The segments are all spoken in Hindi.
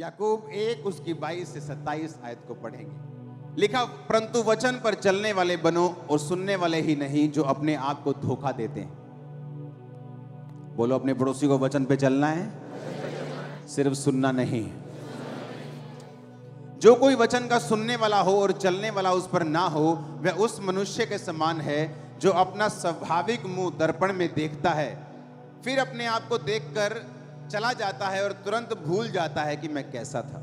याकूब 1 उसकी 22 से 27 आयत को पढ़ेंगे। लिखा, परंतु वचन पर चलने वाले बनो और सुनने वाले ही नहीं जो अपने आप को धोखा देते हैं। बोलो, अपने पड़ोसी को वचन पे चलना है, सिर्फ सुनना नहीं। जो कोई वचन का सुनने वाला हो और चलने वाला उस पर ना हो, वह उस मनुष्य के समान है जो अपना स्वाभाविक मुंह दर्पण में देखता है, फिर अपने आप को देखकर चला जाता है और तुरंत भूल जाता है कि मैं कैसा था।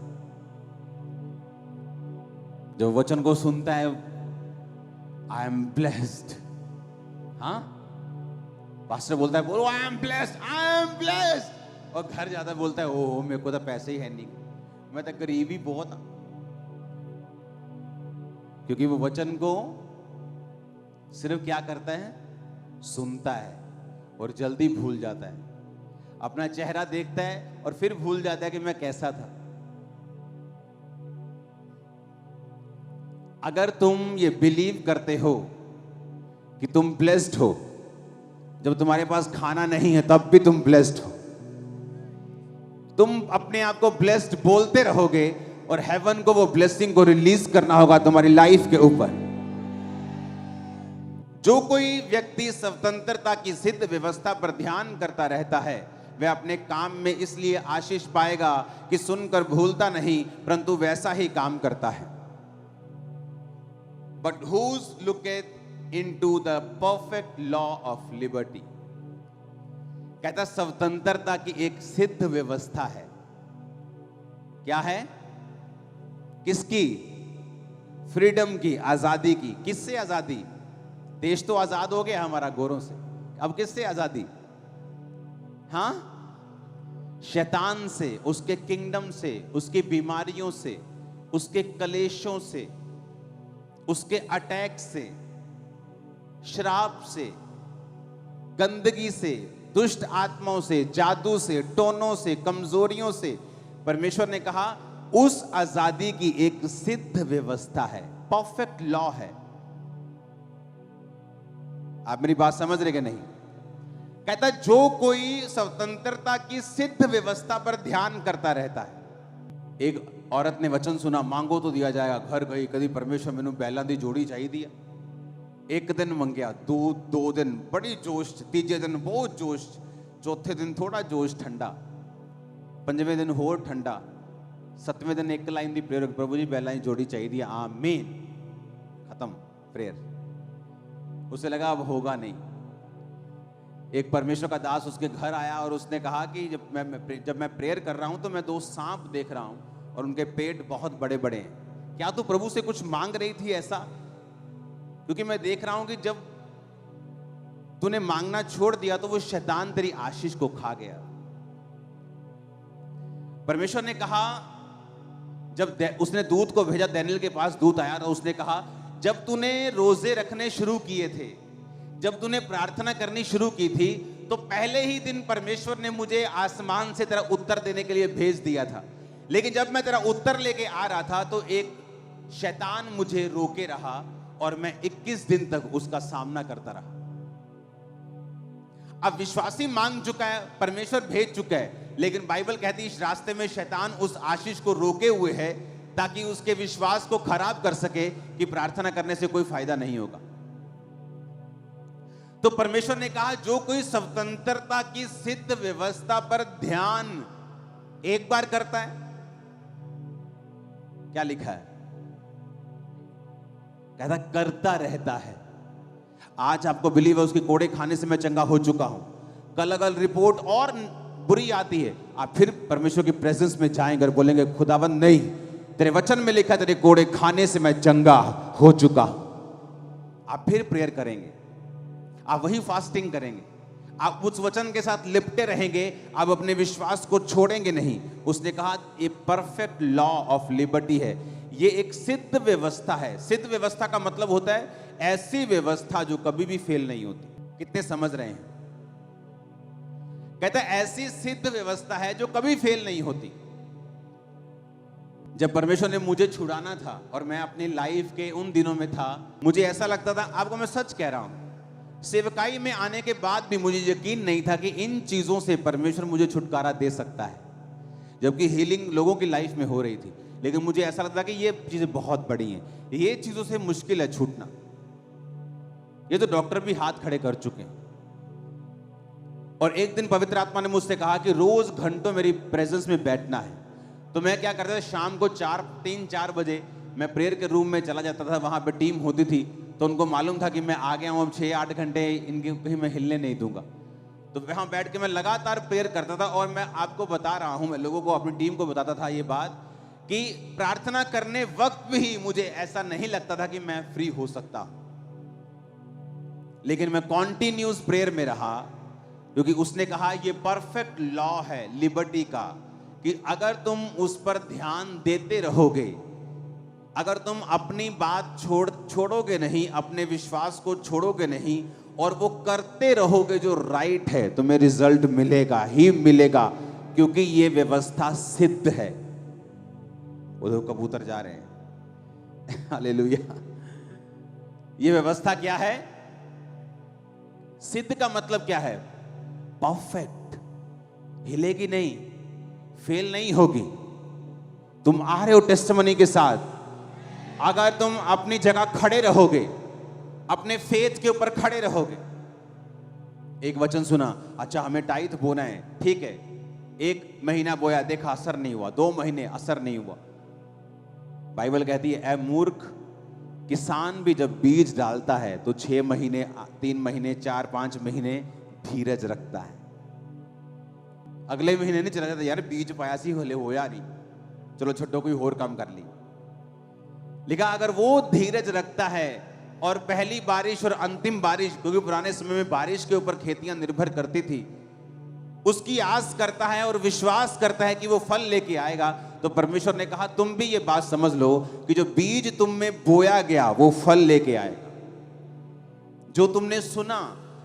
जो वचन को सुनता है, आई एम ब्लेस्ड। हाँ, पास्टर बोलता है, बोलो I am blessed, I am blessed, और घर जाता बोलता है, ओह मेरे को तो पैसे ही है नहीं, मैं तो गरीब ही बहुत। क्योंकि वो वचन को सिर्फ क्या करता है, सुनता है और जल्दी भूल जाता है। अपना चेहरा देखता है और फिर भूल जाता है कि मैं कैसा था। अगर तुम ये बिलीव करते हो कि तुम ब्लेस्ड हो, जब तुम्हारे पास खाना नहीं है तब भी तुम ब्लेस्ड हो, तुम अपने आप को ब्लेस्ड बोलते रहोगे और हेवन को वो ब्लेसिंग को रिलीज करना होगा तुम्हारी लाइफ के ऊपर। जो कोई व्यक्ति स्वतंत्रता की सिद्ध व्यवस्था पर ध्यान करता रहता है, वह अपने काम में इसलिए आशीष पाएगा कि सुनकर भूलता नहीं, परंतु वैसा ही काम करता है। But whose looketh into the perfect law of liberty? कहता स्वतंत्रता की एक सिद्ध व्यवस्था है। क्या है? किसकी? फ्रीडम की, आजादी की। किससे आजादी? देश तो आजाद हो गया हमारा गोरों से, अब किससे आजादी? हाँ, शैतान से, उसके किंगडम से, उसकी बीमारियों से, उसके कलेशों से, उसके अटैक से, श्राप से, गंदगी से, दुष्ट आत्माओं से, जादू से, टोनों से, कमजोरियों से। परमेश्वर ने कहा उस आजादी की एक सिद्ध व्यवस्था है, परफेक्ट लॉ है। आप मेरी बात समझ रहे कि नहीं? कहता जो कोई स्वतंत्रता की सिद्ध व्यवस्था पर ध्यान करता रहता है। एक औरत ने वचन सुना, मांगो तो दिया जाएगा। घर गई, कभी परमेश्वर मैनू बैलों की जोड़ी चाहिए दिया। एक दिन मंगया, दो दिन बड़ी जोश, तीजे दिन बहुत जोश, चौथे दिन थोड़ा जोश ठंडा, पंजवें दिन होर ठंडा, सतवें दिन एक लाइन दी प्रेयर, प्रभु जी बैलों की जोड़ी चाहिए, आमीन, खत्म प्रेयर। उसे लगा अब होगा नहीं। एक परमेश्वर का दास उसके घर आया और उसने कहा कि जब मैं प्रेयर कर रहा हूं तो मैं 2 सांप देख रहा हूं और उनके पेट बहुत बड़े बड़े हैं। क्या तू प्रभु से कुछ मांग रही थी ऐसा? क्योंकि मैं देख रहा हूं कि जब तूने मांगना छोड़ दिया तो वो शैतान तेरी आशीष को खा गया। परमेश्वर ने कहा, जब उसने दूत को भेजा, दानियेल के पास दूत आया तो उसने कहा जब तूने रोजे रखने शुरू किए थे, जब तूने प्रार्थना करनी शुरू की थी, तो पहले ही दिन परमेश्वर ने मुझे आसमान से तेरा उत्तर देने के लिए भेज दिया था। लेकिन जब मैं तेरा उत्तर लेके आ रहा था तो एक शैतान मुझे रोके रहा और मैं 21 दिन तक उसका सामना करता रहा। अब विश्वासी मांग चुका है, परमेश्वर भेज चुका है, लेकिन बाइबल कहती है इस रास्ते में शैतान उस आशीष को रोके हुए है ताकि उसके विश्वास को खराब कर सके कि प्रार्थना करने से कोई फायदा नहीं होगा। तो परमेश्वर ने कहा जो कोई स्वतंत्रता की सिद्ध व्यवस्था पर ध्यान एक बार करता है, क्या लिखा है? कहता करता रहता है। आज आपको बिलीव है उसके कोड़े खाने से मैं चंगा हो चुका हूं, कल अगर रिपोर्ट और बुरी आती है आप फिर परमेश्वर की प्रेजेंस में जाएंगे और बोलेंगे खुदावंद नहीं, तेरे वचन में लिखा तेरे कोड़े खाने से मैं चंगा हो चुका हूं। आप फिर प्रेयर करेंगे, आप वही फास्टिंग करेंगे, आप उस वचन के साथ लिपटे रहेंगे, आप अपने विश्वास को छोड़ेंगे नहीं। उसने कहा ये परफेक्ट लॉ ऑफ लिबर्टी है, ये एक सिद्ध व्यवस्था है। सिद्ध व्यवस्था का मतलब होता है ऐसी व्यवस्था जो कभी भी फेल नहीं होती। कितने समझ रहे हैं? कहता है ऐसी सिद्ध व्यवस्था है जो कभी फेल नहीं होती। जब परमेश्वर ने मुझे छुड़ाना था और मैं अपनी लाइफ के उन दिनों में था, मुझे ऐसा लगता था, आपको मैं सच कह रहा हूं, सेवकाई में आने के बाद भी मुझे यकीन नहीं था कि इन चीजों से परमेश्वर मुझे छुटकारा दे सकता है। जबकि हीलिंग लोगों की लाइफ में हो रही थी, लेकिन मुझे ऐसा लगता कि ये चीजें बहुत बड़ी हैं, ये चीजों से मुश्किल है छूटना। ये तो डॉक्टर भी हाथ खड़े कर चुके हैं। और एक दिन पवित्र आत्मा ने मुझसे कहा कि रोज घंटों मेरी प्रेजेंस में बैठना है। तो मैं क्या करता था, शाम को 3-4 बजे मैं प्रेयर के रूम में चला जाता था, वहां पे टीम होती थी, तो उनको मालूम था कि मैं आ गया हूं, अब 6-8 घंटे इनके कहीं मैं हिलने नहीं दूंगा। तो वहां बैठ के मैं लगातार प्रेयर करता था। और मैं आपको बता रहा हूं, मैं लोगों को, अपनी टीम को बताता था ये बात कि प्रार्थना करने वक्त भी मुझे ऐसा नहीं लगता था कि मैं फ्री हो सकता हूं, लेकिन मैं कॉन्टिन्यूस प्रेयर में रहा, क्योंकि उसने कहा ये परफेक्ट लॉ है लिबर्टी का कि अगर तुम उस पर ध्यान देते रहोगे, अगर तुम अपनी बात छोड़ोगे नहीं, अपने विश्वास को छोड़ोगे नहीं, और वो करते रहोगे जो राइट है, तुम्हें रिजल्ट मिलेगा ही मिलेगा, क्योंकि ये व्यवस्था सिद्ध है। उधर कबूतर जा रहे हैं हालेलुया। ये व्यवस्था क्या है? सिद्ध का मतलब क्या है? परफेक्ट, हिलेगी नहीं, फेल नहीं होगी। तुम आ रहे हो टेस्टिमनी के साथ, अगर तुम अपनी जगह खड़े रहोगे, अपने फेथ के ऊपर खड़े रहोगे। एक वचन सुना, अच्छा हमें टाइथ बोना है, ठीक है, 1 महीना बोया, देखा असर नहीं हुआ, 2 महीने असर नहीं हुआ। बाइबल कहती है, ऐ मूर्ख, किसान भी जब बीज डालता है तो 6 महीने, 3 महीने, 4-5 महीने धीरज रखता है। अगले महीने नहीं चला जाता, यार बीज पाया सी होले होया नहीं, चलो छठो कोई और काम कर ली। लिखा अगर वो धीरज रखता है और पहली बारिश और अंतिम बारिश, क्योंकि पुराने समय में बारिश के ऊपर खेतियां निर्भर करती थी, उसकी आस करता है और विश्वास करता है कि वो फल लेके आएगा, तो परमेश्वर ने कहा तुम भी ये बात समझ लो कि जो बीज तुम में बोया गया वो फल लेके आएगा। जो तुमने सुना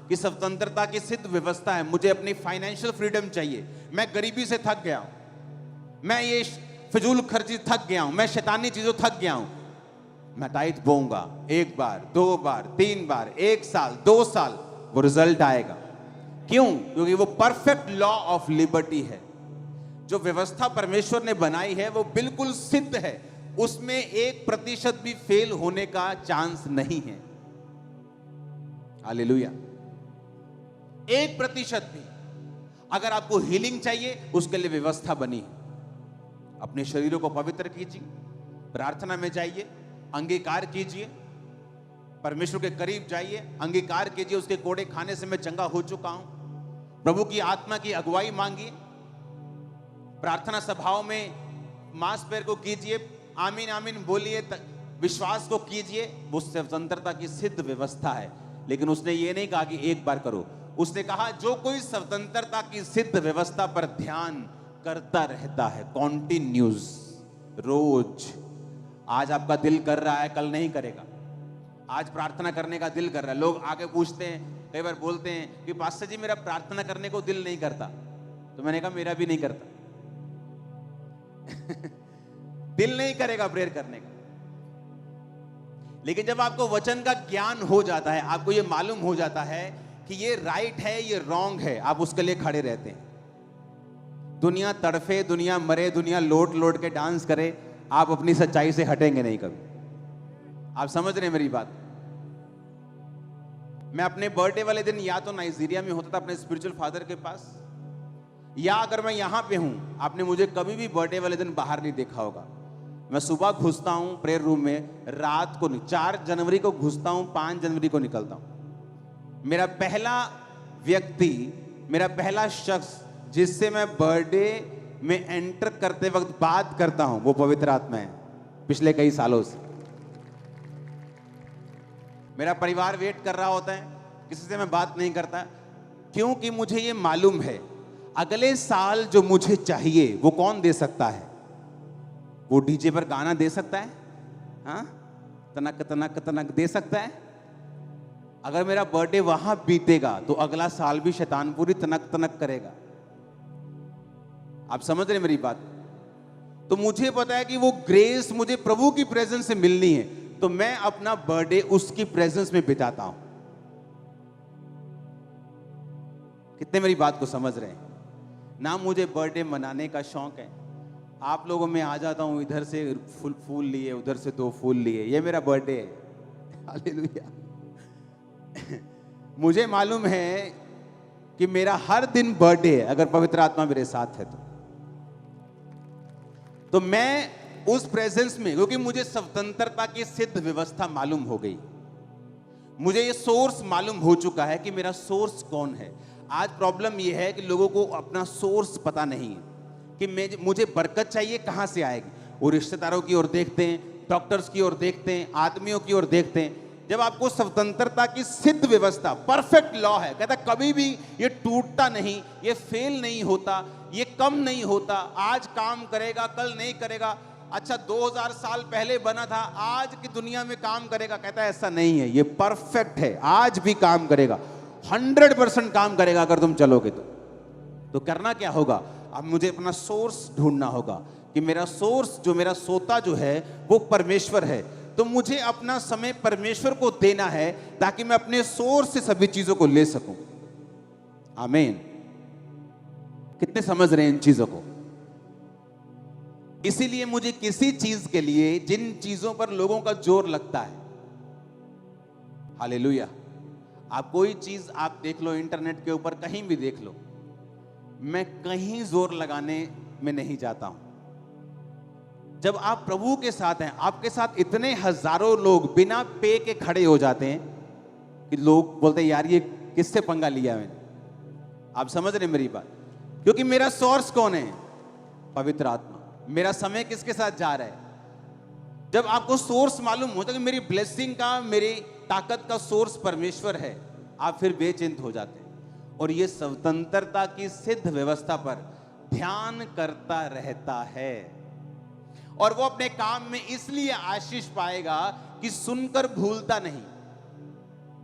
कि स्वतंत्रता की सिद्ध व्यवस्था है, मुझे अपनी फाइनेंशियल फ्रीडम चाहिए, मैं गरीबी से थक गया हूं, मैं ये फिजूल खर्ची थक गया हूं, मैं शैतानी चीजों थक गया हूं, मैं टाइट बोऊंगा, 1 बार, 2 बार, 3 बार, 1 साल, 2 साल, वो रिजल्ट आएगा। क्यों? क्योंकि वो परफेक्ट लॉ ऑफ लिबर्टी है। जो व्यवस्था परमेश्वर ने बनाई है वो बिल्कुल सिद्ध है, उसमें 1% भी फेल होने का चांस नहीं है। हालेलुया। 1% भी। अगर आपको हीलिंग चाहिए, उसके लिए व्यवस्था बनी है। अपने शरीरों को पवित्र कीजिए, प्रार्थना में जाइए, अंगीकार कीजिए, परमेश्वर के करीब जाइए, अंगीकार कीजिए उसके कोड़े खाने से मैं चंगा हो चुका हूं, प्रभु की आत्मा की अगुवाई मांगिए, प्रार्थना सभाओं में मास पैर को कीजिए, आमीन आमीन बोलिए, विश्वास को कीजिए। वो स्वतंत्रता की सिद्ध व्यवस्था है। लेकिन उसने ये नहीं कहा कि 1 बार करो, उसने कहा जो कोई स्वतंत्रता की सिद्ध व्यवस्था पर ध्यान करता रहता है, कॉन्टिन्यूस, रोज। आज आपका दिल कर रहा है, कल नहीं करेगा। आज प्रार्थना करने का दिल कर रहा है, लोग आके पूछते हैं, कई बार बोलते हैं कि पास्टर जी मेरा प्रार्थना करने को दिल नहीं करता, तो मैंने कहा मेरा भी नहीं करता दिल नहीं करेगा प्रेयर करने का। लेकिन जब आपको वचन का ज्ञान हो जाता है, आपको ये मालूम हो जाता है कि ये राइट है, ये रॉन्ग है, आप उसके लिए खड़े रहते हैं। दुनिया तड़फे, दुनिया मरे, दुनिया लोट लोट के डांस करे, आप अपनी सच्चाई से हटेंगे नहीं कभी। आप समझ रहे हैं मेरी बात? मैं अपने बर्थडे वाले दिन या तो नाइजीरिया में होता था अपने स्पिरिचुअल फादर के पास, या अगर मैं यहां पे हूं, आपने मुझे कभी भी बर्थडे वाले दिन बाहर नहीं देखा होगा। मैं सुबह घुसता हूं प्रेयर रूम में, रात को 4 जनवरी को घुसता हूं, 5 जनवरी को निकलता हूं। मेरा पहला व्यक्ति, मेरा पहला शख्स जिससे मैं बर्थडे में एंटर करते वक्त बात करता हूं, वो पवित्र आत्मा है, पिछले कई सालों से। मेरा परिवार वेट कर रहा होता है, किसी से मैं बात नहीं करता, क्योंकि मुझे ये मालूम है अगले साल जो मुझे चाहिए वो कौन दे सकता है? वो डीजे पर गाना दे सकता है? हाँ, तनक तनक तनक दे सकता है? अगर मेरा बर्थडे वहां बीतेगा तो अगला साल भी शैतान पूरी तनक तनक करेगा। आप समझ रहे मेरी बात? तो मुझे पता है कि वो ग्रेस मुझे प्रभु की प्रेजेंस से मिलनी है, तो मैं अपना बर्थडे उसकी प्रेजेंस में बिताता हूं। कितने मेरी बात को समझ रहे हैं? ना मुझे बर्थडे मनाने का शौक है, आप लोगों में आ जाता हूं, इधर से फूल लिए, उधर से 2 फूल लिए, ये मेरा बर्थडे है। हालेलुया। मुझे मालूम है कि मेरा हर दिन बर्थडे है अगर पवित्र आत्मा मेरे साथ है तो मैं उस प्रेजेंस में, क्योंकि मुझे स्वतंत्रता की सिद्ध व्यवस्था मालूम हो गई, मुझे ये सोर्स मालूम हो चुका है कि मेरा सोर्स कौन है। आज प्रॉब्लम ये है कि लोगों को अपना सोर्स पता नहीं है कि मुझे बरकत चाहिए, कहां से आएगी। वो रिश्तेदारों की ओर देखते हैं, डॉक्टर्स की ओर देखते हैं, आदमियों की ओर देखते हैं। जब आपको स्वतंत्रता की सिद्ध व्यवस्था, परफेक्ट लॉ है, कहता कभी भी ये टूटता नहीं, ये फेल नहीं होता, ये कम नहीं होता, आज काम करेगा कल नहीं करेगा। अच्छा 2000 साल पहले बना था, आज की दुनिया में काम करेगा, कहता है ऐसा नहीं है, ये परफेक्ट है, आज भी काम करेगा, 100% काम करेगा अगर तुम चलोगे तो करना क्या होगा? अब मुझे अपना सोर्स ढूंढना होगा कि मेरा सोर्स, जो मेरा सोता जो है वो परमेश्वर है, तो मुझे अपना समय परमेश्वर को देना है ताकि मैं अपने सोर्स से सभी चीजों को ले सकूं। आमीन। कितने समझ रहे हैं इन चीजों को? इसीलिए मुझे किसी चीज के लिए, जिन चीजों पर लोगों का जोर लगता है, हालेलुया, आप कोई चीज आप देख लो इंटरनेट के ऊपर, कहीं भी देख लो, मैं कहीं जोर लगाने में नहीं जाता हूं। जब आप प्रभु के साथ हैं, आपके साथ इतने हजारों लोग बिना पे के खड़े हो जाते हैं कि लोग बोलते हैं यार ये किससे पंगा लिया मैंने। आप समझ रहे मेरी बात? क्योंकि मेरा सोर्स कौन है? पवित्र आत्मा। मेरा समय किसके साथ जा रहा है? जब आपको सोर्स मालूम होता है कि मेरी ब्लेसिंग का, मेरी ताकत का सोर्स परमेश्वर है, आप फिर बेचिंत हो जाते हैं और ये स्वतंत्रता की सिद्ध व्यवस्था पर ध्यान करता रहता है। और वो अपने काम में इसलिए आशीष पाएगा कि सुनकर भूलता नहीं।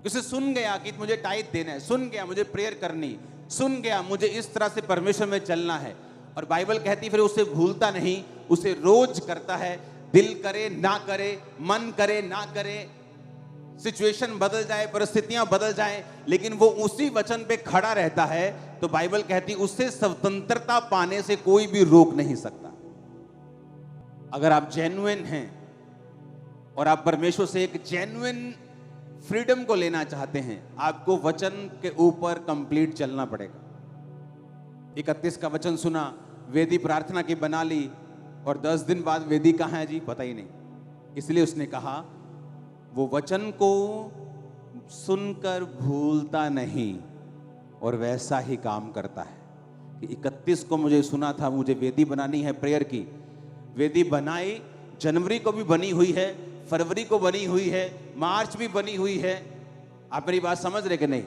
उसे सुन गया कि मुझे टाइट देना है, सुन गया मुझे प्रेयर करनी, सुन गया मुझे इस तरह से परमेश्वर में चलना है, और बाइबल कहती फिर उसे भूलता नहीं, उसे रोज करता है। दिल करे ना करे, मन करे ना करे, सिचुएशन बदल जाए, परिस्थितियां बदल जाए, लेकिन वो उसी वचन पे खड़ा रहता है, तो बाइबल कहती उसे स्वतंत्रता पाने से कोई भी रोक नहीं सकता। अगर आप जेन्युइन हैं और आप परमेश्वर से एक जेन्युइन फ्रीडम को लेना चाहते हैं, आपको वचन के ऊपर कंप्लीट चलना पड़ेगा। 31 का वचन सुना, वेदी प्रार्थना की बना ली, और 10 दिन बाद वेदी कहाँ है जी, पता ही नहीं। इसलिए उसने कहा वो वचन को सुनकर भूलता नहीं और वैसा ही काम करता है। कि 31 को मुझे सुना था, मुझे वेदी बनानी है प्रेयर की, वेदी बनाई, जनवरी को भी बनी हुई है, फरवरी को बनी हुई है, मार्च भी बनी हुई है। आप मेरी बात समझ रहे कि नहीं?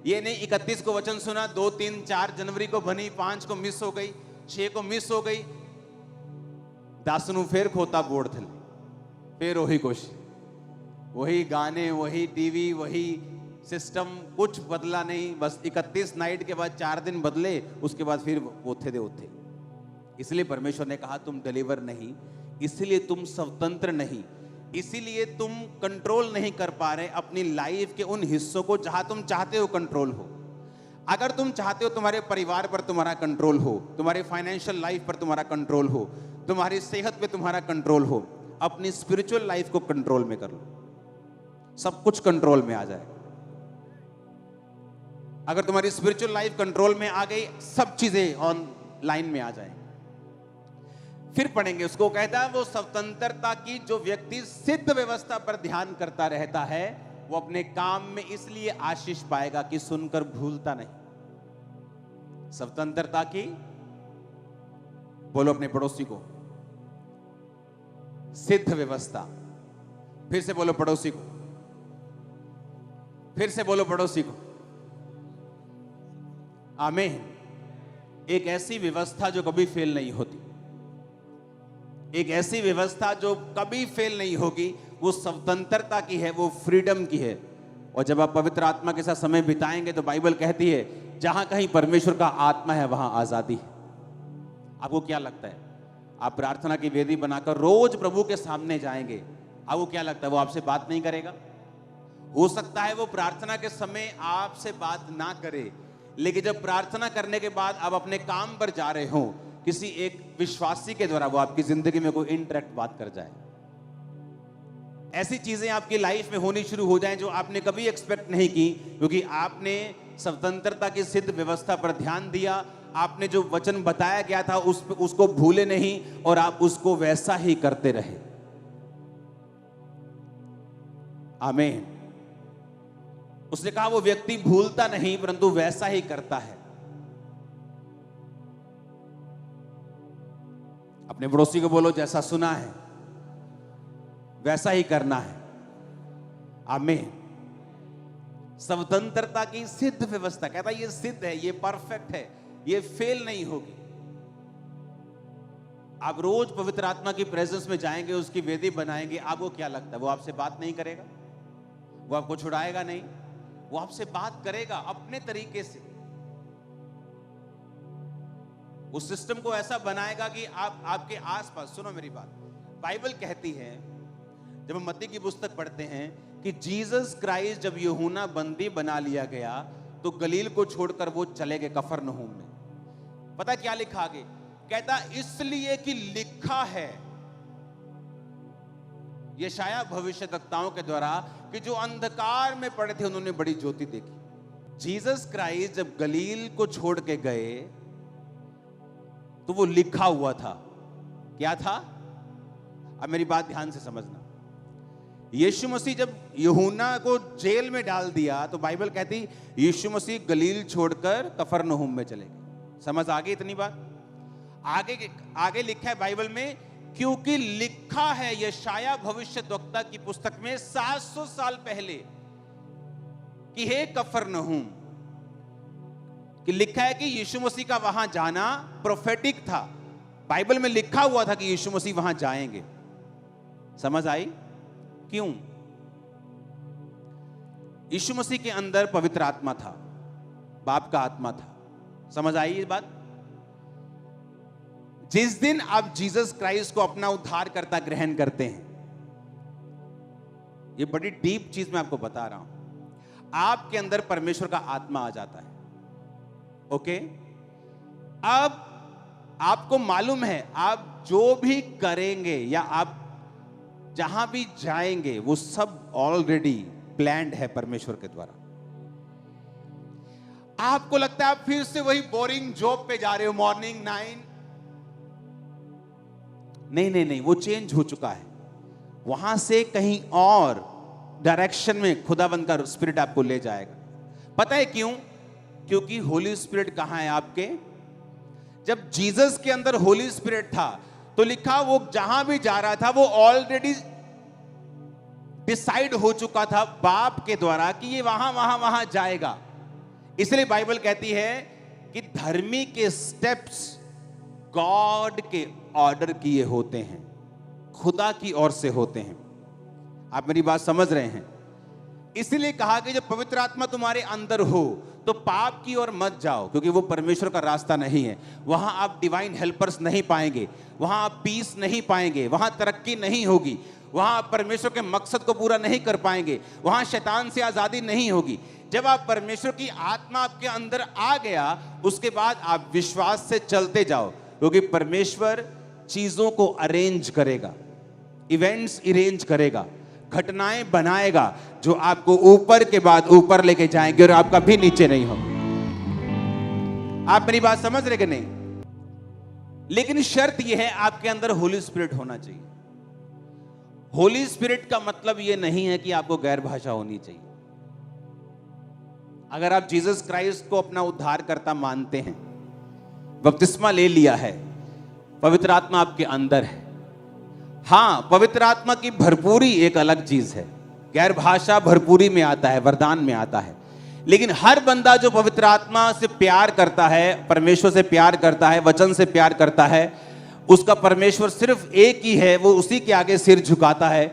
ये नहीं 31 को वचन सुना, 2, 3, 4 जनवरी को बनी, 5 को मिस हो गई, 6 को मिस हो गई, 10 ਨੂੰ फिर खोता बोर्ड थे, फिर वही कुछ, वही गाने, वही टीवी, वही सिस्टम, कुछ बदला नहीं। बस 31 नाइट के बाद 4 दिन बदले, उसके बाद फिर वो थे दे उठे। इसलिए परमेश्वर ने कहा तुम डिलीवर नहीं, इसलिए तुम स्वतंत्र नहीं, इसीलिए तुम कंट्रोल नहीं कर पा रहे अपनी लाइफ के उन हिस्सों को जहां तुम चाहते हो कंट्रोल हो। अगर तुम चाहते हो तुम्हारे परिवार पर तुम्हारा कंट्रोल हो, तुम्हारे फाइनेंशियल लाइफ पर तुम्हारा कंट्रोल हो, तुम्हारी सेहत पे तुम्हारा कंट्रोल हो, अपनी स्पिरिचुअल लाइफ को कंट्रोल में कर लो, सब कुछ कंट्रोल में आ जाए। अगर तुम्हारी स्पिरिचुअल लाइफ कंट्रोल में आ गई, सब चीजें ऑन लाइन में आ जाए। फिर पढ़ेंगे उसको, कहता है वो स्वतंत्रता की जो व्यक्ति सिद्ध व्यवस्था पर ध्यान करता रहता है, वो अपने काम में इसलिए आशीष पाएगा कि सुनकर भूलता नहीं। स्वतंत्रता की, बोलो अपने पड़ोसी को, सिद्ध व्यवस्था। फिर से बोलो पड़ोसी को, फिर से बोलो पड़ोसी को। आमीन। एक ऐसी व्यवस्था जो कभी फेल नहीं होती, एक ऐसी व्यवस्था जो कभी फेल नहीं होगी, वो स्वतंत्रता की है, वो फ्रीडम की है। और जब आप पवित्र आत्मा के साथ समय बिताएंगे तो बाइबल कहती है जहां कहीं परमेश्वर का आत्मा है वहां आजादी है। आपको क्या लगता है, आप प्रार्थना की वेदी बनाकर रोज प्रभु के सामने जाएंगे, आपको क्या लगता है वो आपसे बात नहीं करेगा? हो सकता है वो प्रार्थना के समय आपसे बात ना करे, लेकिन जब प्रार्थना करने के बाद आप अपने काम पर जा रहे हो, किसी एक विश्वासी के द्वारा वो आपकी जिंदगी में कोई इंटरेक्ट बात कर जाए। ऐसी चीजें आपकी लाइफ में होनी शुरू हो जाएं जो आपने कभी एक्सपेक्ट नहीं की, क्योंकि आपने स्वतंत्रता की सिद्ध व्यवस्था पर ध्यान दिया, आपने जो वचन बताया गया था उसको भूले नहीं और आप उसको वैसा ही करते रहे। आमीन। उसने कहा वो व्यक्ति भूलता नहीं परंतु वैसा ही करता है। अपने पड़ोसी को बोलो, जैसा सुना है वैसा ही करना है। आमीन। स्वतंत्रता की सिद्ध व्यवस्था, कहता है ये सिद्ध है, ये परफेक्ट है, ये फेल नहीं होगी। आप रोज पवित्र आत्मा की प्रेजेंस में जाएंगे, उसकी वेदी बनाएंगे, आपको क्या लगता है वो आपसे बात नहीं करेगा? वो आपको छुड़ाएगा नहीं, वो आपसे बात करेगा अपने तरीके से। उस सिस्टम को ऐसा बनाएगा कि आप आपके आसपास, सुनो मेरी बात, बाइबल कहती है, जब हम मत्ती की पुस्तक पढ़ते हैं कि जीसस क्राइस्ट जब यूहन्ना बंदी बना लिया गया तो गलील को छोड़कर वो चले गए कफरनहूम में। पता क्या लिखा आगे? कहता इसलिए कि लिखा है, यशायाह भविष्यद्वक्ताओं के द्वारा, कि जो अंधकार में पड़े थे उन्होंने बड़ी ज्योति देखी। जीसस क्राइस्ट जब गलील को छोड़ के गए तो वो लिखा हुआ था। क्या था? अब मेरी बात ध्यान से समझना। यीशु मसीह जब यूहन्ना को जेल में डाल दिया तो बाइबल कहती यीशु मसीह गलील छोड़कर कफरनहूम में चले गए। समझ आ गई इतनी बात? आगे लिखा है बाइबल में, क्योंकि लिखा है यशायाह भविष्यद्वक्ता की पुस्तक में 700 साल पहले कि हे कफरनहूम, कि लिखा है कि यीशु मसीह का वहां जाना प्रोफेटिक था। बाइबल में लिखा हुआ था कि यीशु मसीह वहां जाएंगे। समझ आई? क्यों? यीशु मसीह के अंदर पवित्र आत्मा था, बाप का आत्मा था। समझ आई ये बात? जिस दिन आप जीसस क्राइस्ट को अपना उद्धारकर्ता ग्रहण करते हैं, ये बड़ी डीप चीज मैं आपको बता रहा हूं, आपके अंदर परमेश्वर का आत्मा आ जाता है। ओके? अब आपको मालूम है आप जो भी करेंगे या आप जहां भी जाएंगे वो सब ऑलरेडी प्लान्ड है परमेश्वर के द्वारा। आपको लगता है आप फिर से वही बोरिंग जॉब पे जा रहे हो, मॉर्निंग 9। नहीं, वो चेंज हो चुका है। वहां से कहीं और डायरेक्शन में खुदावंद का स्पिरिट आपको ले जाएगा। पता है क्यों? क्योंकि होली स्पिरिट कहां है आपके? जब जीसस के अंदर होली स्पिरिट था तो लिखा वो जहां भी जा रहा था वो ऑलरेडी डिसाइड हो चुका था बाप के द्वारा कि ये वहां जाएगा। इसलिए बाइबल कहती है कि धर्मी के स्टेप्स गॉड के ऑर्डर किए होते हैं, खुदा की ओर से होते हैं। आप मेरी बात समझ रहे हैं? इसलिए कहा कि जब पवित्र आत्मा तुम्हारे अंदर हो तो पाप की ओर मत जाओ, क्योंकि वो परमेश्वर का रास्ता नहीं है। वहां आप डिवाइन हेल्पर्स नहीं पाएंगे, वहां आप पीस नहीं पाएंगे, वहां तरक्की नहीं होगी, वहां आप परमेश्वर के मकसद को पूरा नहीं कर पाएंगे, वहां शैतान से आजादी नहीं होगी। जब आप परमेश्वर की आत्मा आपके अंदर आ गया, उसके बाद आप विश्वास से चलते जाओ, क्योंकि परमेश्वर चीजों को अरेंज करेगा, इवेंट्स अरेंज करेगा, घटनाएं बनाएगा जो आपको ऊपर के बाद ऊपर लेके जाएंगे और आप कभी नीचे नहीं होंगे। आप मेरी बात समझ रहे कि नहीं? लेकिन शर्त यह है आपके अंदर होली स्पिरिट होना चाहिए। होली स्पिरिट का मतलब यह नहीं है कि आपको गैर भाषा होनी चाहिए। अगर आप जीसस क्राइस्ट को अपना उद्धारकर्ता मानते हैं, बपतिस्मा ले लिया है, पवित्र आत्मा आपके अंदर है, हां, पवित्र आत्मा की भरपूरी एक अलग चीज है, गैर भाषा भरपूरी में आता है, वरदान में आता है। लेकिन हर बंदा जो पवित्र आत्मा से प्यार करता है, परमेश्वर से प्यार करता है, वचन से प्यार करता है, उसका परमेश्वर सिर्फ एक ही है, वो उसी के आगे सिर झुकाता है।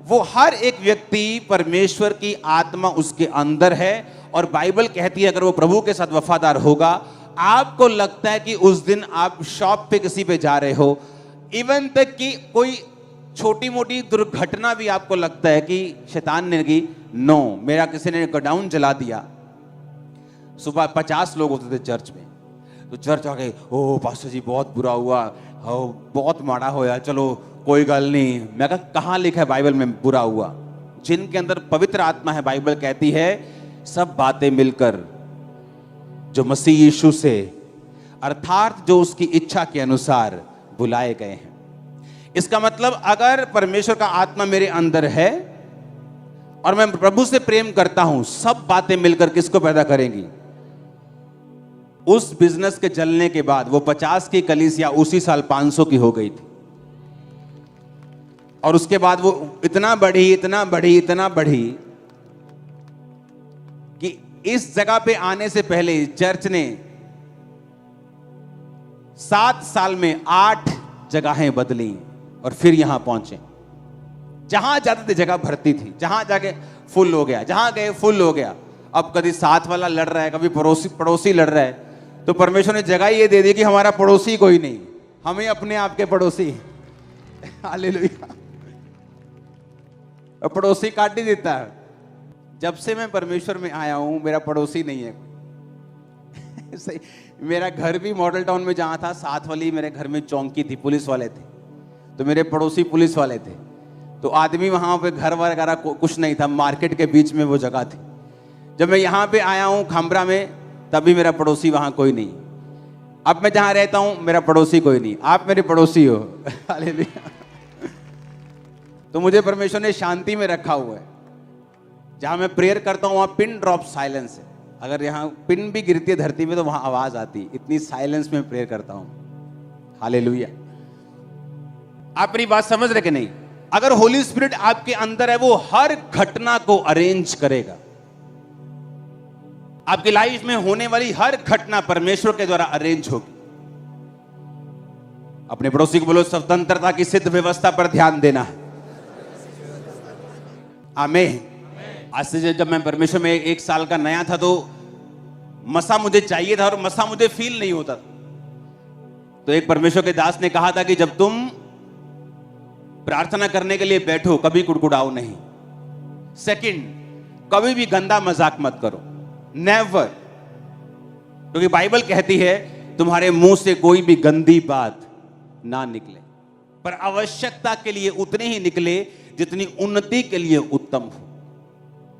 वो हर एक व्यक्ति परमेश्वर की आत्मा उसके अंदर है, और बाइबल कहती है अगर वो प्रभु के साथ वफादार होगा, आपको लगता है कि उस दिन आप शॉप पे किसी पे जा रहे हो, इवन तक कि कोई छोटी मोटी दुर्घटना भी आपको लगता है कि शैतान ने की, नो, मेरा किसी ने गोडाउन जला दिया। सुबह 50 लोग होते थे चर्च में, तो चर्च आ गए, ओ पास्टर जी बहुत बुरा हुआ, ओ बहुत माड़ा होया, चलो कोई गल नहीं। मैं कहा कहाँ लिखा है बाइबल में बुरा हुआ? जिनके अंदर पवित्र आत्मा है, बाइबल कहती है सब बातें मिलकर जो मसीह यीशु से अर्थात जो उसकी इच्छा के अनुसार बुलाए गए हैं। इसका मतलब अगर परमेश्वर का आत्मा मेरे अंदर है और मैं प्रभु से प्रेम करता हूं, सब बातें मिलकर किसको पैदा करेंगी? उस बिजनेस के चलने के बाद वो 50 की कलीसिया उसी साल 500 की हो गई थी, और उसके बाद वो इतना बढ़ी इतना बढ़ी इतना बढ़ी कि इस जगह पे आने से पहले चर्च ने 7 साल में 8 जगहें बदली और फिर यहां पहुंचे। जहां जाते थे जगह भरती थी, जहां जाके फुल हो गया, जहां गए फुल हो गया। अब कभी साथ वाला लड़ रहा है, कभी पड़ोसी लड़ रहा है, तो परमेश्वर ने जगह ये दे दी कि हमारा पड़ोसी कोई नहीं, हम ही अपने आप के पड़ोसी। हालेलुया। पड़ोसी काट ही देता है। जब से मैं परमेश्वर में आया हूं मेरा पड़ोसी नहीं है सही। मेरा घर भी मॉडल टाउन में जहां था, साथ वाली मेरे घर में चौकी थी, पुलिस वाले थे, तो मेरे पड़ोसी पुलिस वाले थे। तो आदमी वहां पे घर वगैरह कुछ नहीं था, मार्केट के बीच में वो जगह थी। जब मैं यहाँ पे आया हूँ खामरा में, तभी मेरा पड़ोसी वहां कोई नहीं। अब मैं जहां रहता हूं मेरा पड़ोसी कोई नहीं, आप मेरे पड़ोसी हो। हालेलुया। तो मुझे परमेश्वर ने शांति में रखा हुआ है। जहां मैं प्रेयर करता हूं वहां पिन ड्रॉप साइलेंस है। अगर यहां पिन भी गिरती है धरती में तो वहां आवाज आती, इतनी साइलेंस में प्रेयर करता हूं। हालेलुया। आप मेरी बात समझ रहे कि नहीं? अगर होली स्पिरिट आपके अंदर है, वो हर घटना को अरेंज करेगा। आपकी लाइफ में होने वाली हर घटना परमेश्वर के द्वारा अरेंज होगी। अपने पड़ोसी को बोलो, स्वतंत्रता की सिद्ध व्यवस्था पर ध्यान देना है। आमीन। आज से जब मैं परमेश्वर में 1 साल का नया था, तो मसा मुझे चाहिए था और मसा मुझे फील नहीं होता। तो एक परमेश्वर के दास ने कहा था कि जब तुम प्रार्थना करने के लिए बैठो, कभी कुड़कुड़ाओ नहीं। सेकंड, कभी भी गंदा मजाक मत करो, नेवर। क्योंकि बाइबल कहती है तुम्हारे मुंह से कोई भी गंदी बात ना निकले, पर आवश्यकता के लिए उतने ही निकले जितनी उन्नति के लिए उत्तम हो।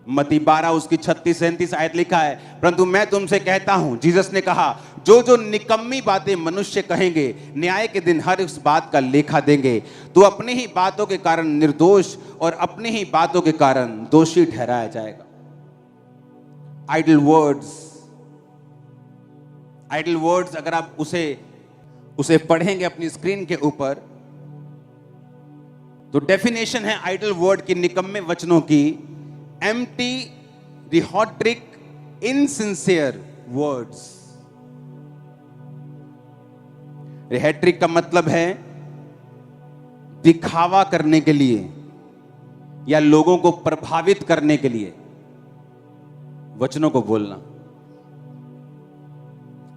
मत्ती 12 उसकी 36-37 आयत लिखा है, परंतु मैं तुमसे कहता हूं, जीसस ने कहा, जो जो निकम्मी बातें मनुष्य कहेंगे, न्याय के दिन हर उस बात का लेखा देंगे। तो अपनी ही बातों के कारण निर्दोष और अपनी ही बातों के कारण दोषी ठहराया जाएगा। आइडल वर्ड्स अगर आप उसे पढ़ेंगे अपनी स्क्रीन के ऊपर, तो डेफिनेशन है आइडल वर्ड की, निकम्मे वचनों की, empty, rhetoric, insincere words। rhetoric का मतलब है दिखावा करने के लिए या लोगों को प्रभावित करने के लिए वचनों को बोलना।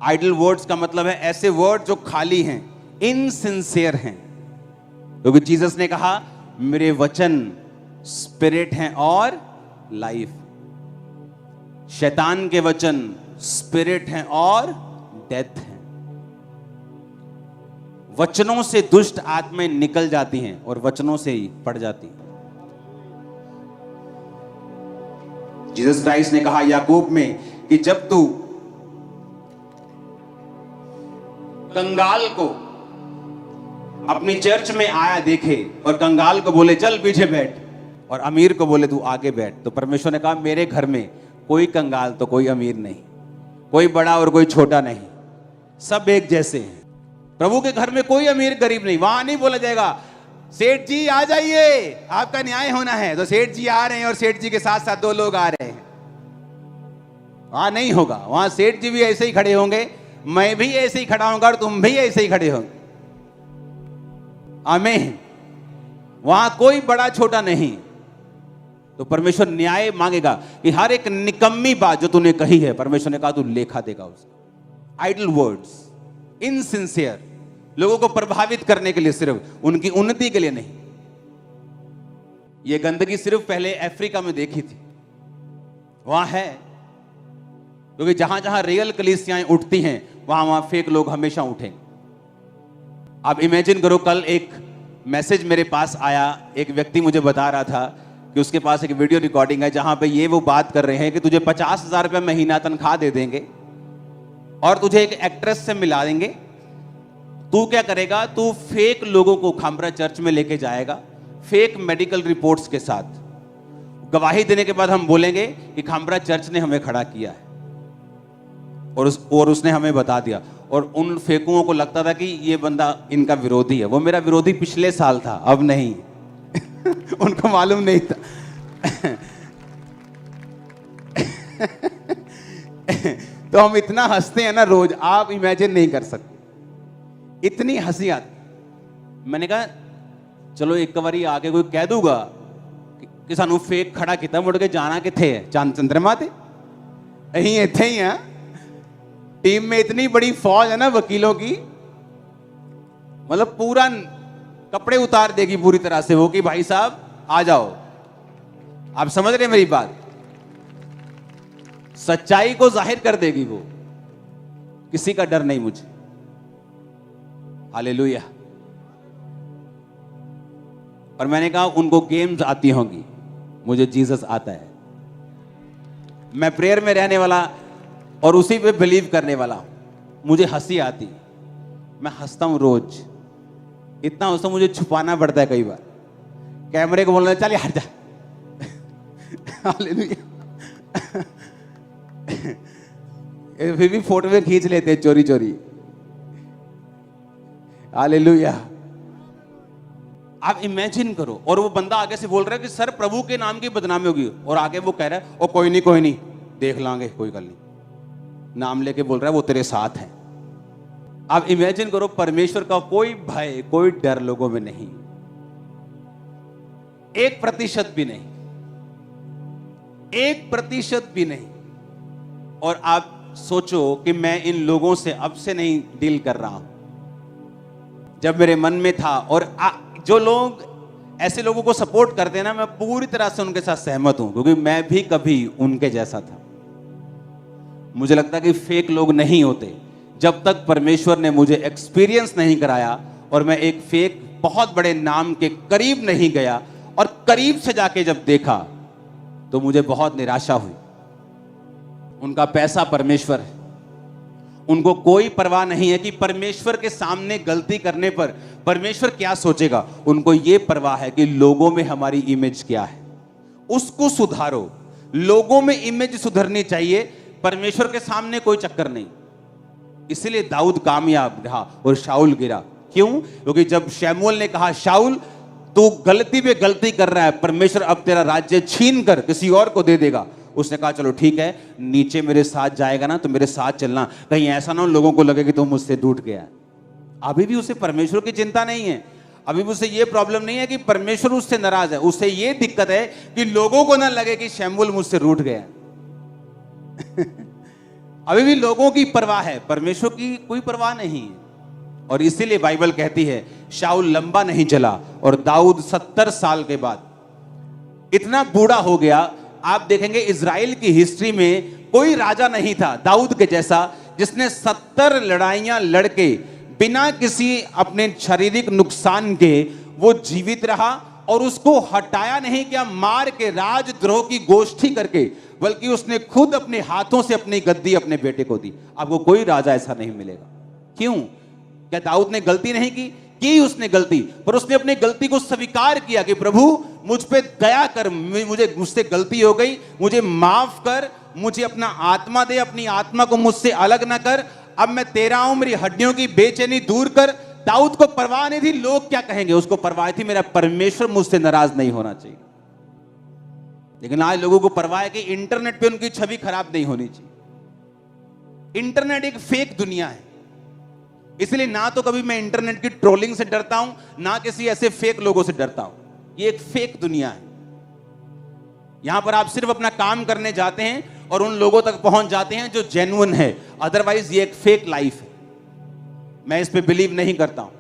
आइडल वर्ड्स का मतलब है ऐसे वर्ड जो खाली हैं, इनसिंसियर हैं। क्योंकि जीसस ने कहा, मेरे वचन स्पिरिट हैं और लाइफ। शैतान के वचन स्पिरिट हैं और डेथ हैं। वचनों से दुष्ट आत्माएं निकल जाती हैं और वचनों से ही पड़ जाती हैं। जीसस क्राइस्ट ने कहा याकूब में कि जब तू कंगाल को अपनी चर्च में आया देखे और कंगाल को बोले चल पीछे बैठ, और अमीर को बोले तू आगे बैठ, तो परमेश्वर ने कहा मेरे घर में कोई कंगाल तो कोई अमीर नहीं, कोई बड़ा और कोई छोटा नहीं, सब एक जैसे हैं। प्रभु के घर में कोई अमीर गरीब नहीं। वहां नहीं बोला जाएगा सेठ जी आ जाइए आपका न्याय होना है, तो सेठ जी आ रहे हैं और सेठ जी के साथ साथ 2 लोग आ रहे हैं। वहां नहीं होगा। वहां सेठ जी भी ऐसे ही खड़े होंगे, मैं भी ऐसे ही खड़ा होऊंगा और तुम भी ऐसे ही खड़े होंगे। आमीन। वहां कोई बड़ा छोटा नहीं। तो परमेश्वर न्याय मांगेगा कि हर एक निकम्मी बात जो तूने कही है, परमेश्वर ने कहा तू लेखा देगा उसका। आइडल वर्ड्स, इनसिंसियर, लोगों को प्रभावित करने के लिए, सिर्फ उनकी उन्नति के लिए नहीं। यह गंदगी सिर्फ पहले अफ्रीका में देखी थी, वहां है। क्योंकि जहां जहां रियल कलीसियाएं उठती हैं वहां फेक लोग हमेशा उठेंगे। आप इमेजिन करो, कल एक मैसेज मेरे पास आया, एक व्यक्ति मुझे बता रहा था कि उसके पास एक वीडियो रिकॉर्डिंग है जहां पे ये वो बात कर रहे हैं कि तुझे 50,000 रुपये महीना तनख्वाह दे देंगे और तुझे एक एक्ट्रेस से मिला देंगे। तू क्या करेगा, तू फेक लोगों को खामरा चर्च में लेके जाएगा, फेक मेडिकल रिपोर्ट्स के साथ। गवाही देने के बाद हम बोलेंगे कि खामरा चर्च ने हमें खड़ा किया है और उसने हमें बता दिया। और उन फेकुओं को लगता था कि ये बंदा इनका विरोधी है। वो मेरा विरोधी पिछले साल था, अब नहीं। उनको मालूम नहीं था। तो हम इतना हंसते हैं ना रोज, आप इमेजिन नहीं कर सकते, इतनी हंसी आती। मैंने कहा चलो एक बारी आके कोई कह दूंगा कि सानू फेक खड़ा किया, मुड़ के जाना किथे है, चांद चंद्रमा ते अहीं इत्थे ही हैं। टीम में इतनी बड़ी फौज है ना वकीलों की, मतलब पूरा कपड़े उतार देगी पूरी तरह से वो कि भाई साहब आ जाओ। आप समझ रहे मेरी बात? सच्चाई को जाहिर कर देगी वो। किसी का डर नहीं मुझे। हालेलुया। और मैंने कहा उनको गेम्स आती होंगी, मुझे जीसस आता है। मैं प्रेयर में रहने वाला और उसी पे बिलीव करने वाला हूं। मुझे हंसी आती, मैं हंसता हूं रोज। इतना हंसता मुझे छुपाना पड़ता है कई बार, कैमरे को बोलना चल हट जा। हालेलुया। फिर भी फोटो में खींच लेते हैं चोरी चोरी। हालेलुया। आप इमेजिन करो, और वो बंदा आगे से बोल रहा है कि सर प्रभु के नाम की बदनामी होगी, और आगे वो कह रहा है ओ कोई नहीं देख लांगे, कोई गल नहीं। नाम लेके बोल रहा है वो तेरे साथ है। आप इमेजिन करो, परमेश्वर का कोई भय, कोई डर लोगों में नहीं, 1% भी नहीं, 1% भी नहीं। और आप सोचो कि मैं इन लोगों से अब से नहीं डील कर रहा हूं, जब मेरे मन में था। और जो लोग ऐसे लोगों को सपोर्ट करते हैं ना, मैं पूरी तरह से उनके साथ सहमत हूं, क्योंकि मैं भी कभी उनके जैसा था। मुझे लगता है कि फेक लोग नहीं होते जब तक परमेश्वर ने मुझे एक्सपीरियंस नहीं कराया और मैं एक फेक बहुत बड़े नाम के करीब नहीं गया, और करीब से जाके जब देखा तो मुझे बहुत निराशा हुई। उनका पैसा परमेश्वर है, उनको कोई परवाह नहीं है कि परमेश्वर के सामने गलती करने पर परमेश्वर क्या सोचेगा। उनको यह परवाह है कि लोगों में हमारी इमेज क्या है, उसको सुधारो। लोगों में इमेज सुधरनी चाहिए, परमेश्वर के सामने कोई चक्कर नहीं। इसलिए दाऊद कामयाब रहा और शाऊल गिरा। क्यों? क्योंकि जब शमूएल ने कहा शाऊल तू गलती पे गलती कर रहा है, परमेश्वर अब तेरा राज्य छीन कर किसी और को दे देगा, उसने कहा चलो ठीक है, नीचे मेरे साथ जाएगा ना तो मेरे साथ चलना, कहीं ऐसा ना हो लोगों को लगे कि तुम मुझसे टूट गया। अभी भी उसे परमेश्वर की चिंता नहीं है, अभी भी उसे ये प्रॉब्लम नहीं है कि परमेश्वर उससे नाराज है। उसे ये दिक्कत है कि लोगों को ना लगे कि शमूएल मुझसे रूठ गया। अभी भी लोगों की परवाह है, परमेश्वर की कोई परवाह नहीं है। और इसीलिए बाइबल कहती है शाऊल लंबा नहीं चला और दाऊद 70 साल के बाद इतना बूढ़ा हो गया। आप देखेंगे इजराइल की हिस्ट्री में कोई राजा नहीं था दाऊद के जैसा, जिसने 70 लड़ाइयां लड़के बिना किसी अपने शारीरिक नुकसान के वो जीवित रहा, और उसको हटाया नहीं क्या मार के, राजद्रोह की गोष्ठी करके, बल्कि उसने खुद अपने हाथों से अपनी गद्दी अपने बेटे को दी। आपको कोई राजा ऐसा नहीं मिलेगा। क्यों? क्या दाऊद ने गलती नहीं की उसने गलती, पर उसने अपनी गलती को स्वीकार किया कि प्रभु मुझ पे दया कर, मुझसे गलती हो गई, मुझे माफ कर, मुझे अपना आत्मा दे, अपनी आत्मा को मुझसे अलग ना कर, अब मैं तेरा हूं, मेरी हड्डियों की बेचैनी दूर कर। दाऊद को परवाह नहीं थी लोग क्या कहेंगे, उसको परवाह थी मेरा परमेश्वर मुझसे नाराज नहीं होना चाहिए। लेकिन आज लोगों को परवाह है कि इंटरनेट पे उनकी छवि खराब नहीं होनी चाहिए। इंटरनेट एक फेक दुनिया है, इसलिए ना तो कभी मैं इंटरनेट की ट्रोलिंग से डरता हूं, ना किसी ऐसे फेक लोगों से डरता हूं। ये एक फेक दुनिया है। यहां पर आप सिर्फ अपना काम करने जाते हैं और उन लोगों तक पहुंच जाते हैं जो जेन्युइन है, अदरवाइज ये एक फेक लाइफ है। मैं इस पे बिलीव नहीं करता हूं।